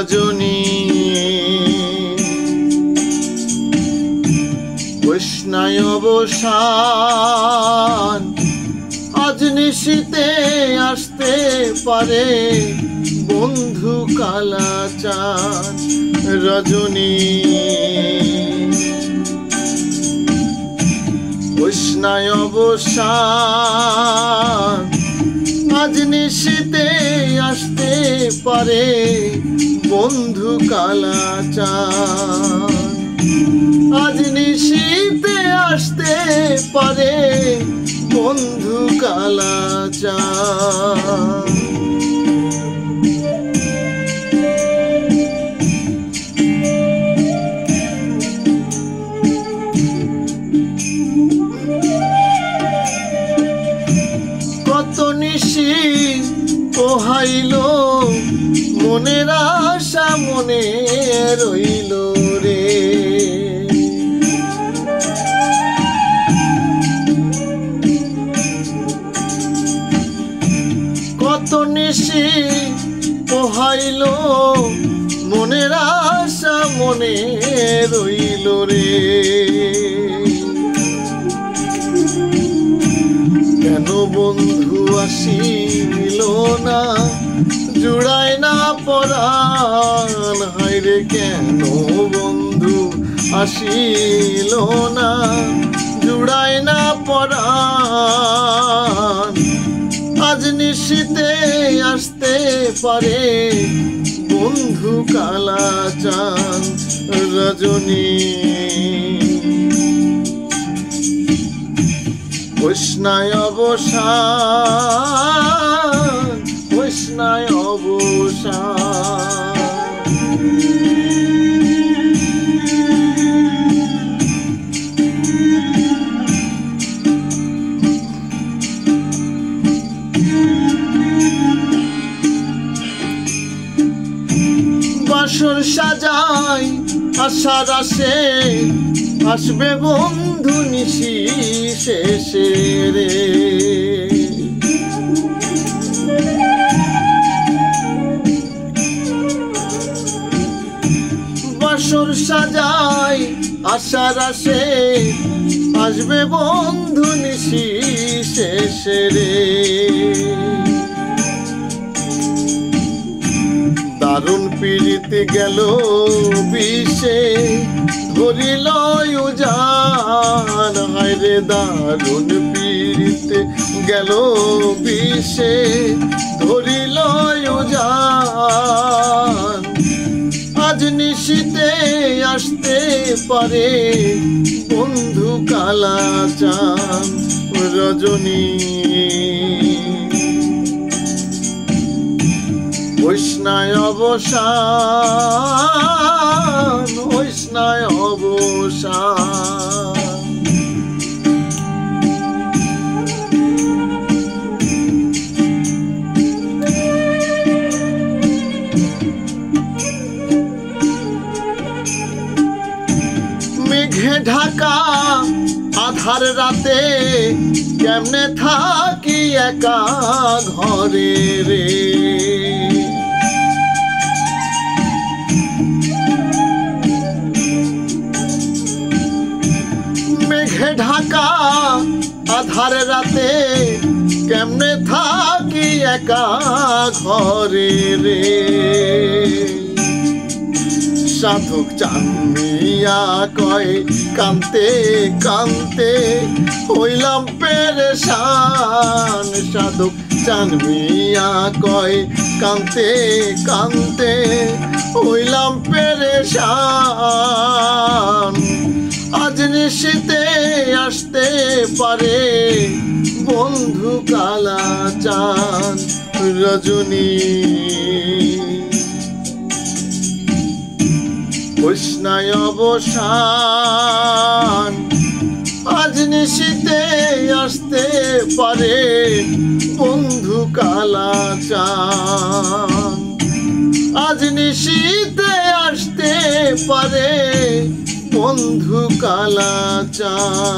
রজনী কৃষ্ণায় অবসান আজ নিশীতে আসতে পারে বন্ধু কালাচাঁদ রজনী কৃষ্ণায় অবসান আজ নিশীতে আসতে পারে বন্ধু কালাচাঁদ আজ নিশীতে আসতে পারে বন্ধু কালাচাঁদ কত নিশি পোহাইল মনের আশা মনে রইল রে কত নিশি পোহাইল মনের আশা মনে রইল রে কেন বন্ধু আসিল না জুড়ায় না পরাণ হায়রে কেন বন্ধু আসিল না জুড়ায় না পরাণ আজ নিশীতে আসতে পারে বন্ধু কালাচাঁদ রজনী কৃষ্ণায় অবসান কৃষ্ণায় অবসান বাসর সাজাই আশার আসে আসবে বন্ধু নিশি শেষে রে বাসর সাজাই আশার আসে আসবে বন্ধু নিশি শেষে রে দারুণ পীড়িতে গেল বিষে ধরিল উজান হায়রে দারুণ পীড়িতে গেল বিষে ধরিল উজান আজ নিশীতে আসতে পারে বন্ধু কালাচাঁদ রজনী কৃষ্ণায় অবসান কৃষ্ণায় অবসান মেঘে ঢাকা আধার রাতে কেমনে থাকি একা ঘরে রে মেঘে ঢাকা আধার রাতে কেমনে থাকি একা ঘরে রে সাধক চাঁদমিয়া কয় কান্তে কান্তে হইলাম পেরেশান সাধক চাঁদমিয়া কয় কান্তে কান্তে হইলাম পেরেশান আজ নিশীতে আসতে পারে বন্ধু কালাচাঁদ রজনী কৃষ্ণায় অবসান আজ নিশীতে আসতে পারে বন্ধু কালাচাঁদ আজ নিশীতে আসতে পারে বন্ধু কালাচাঁদ।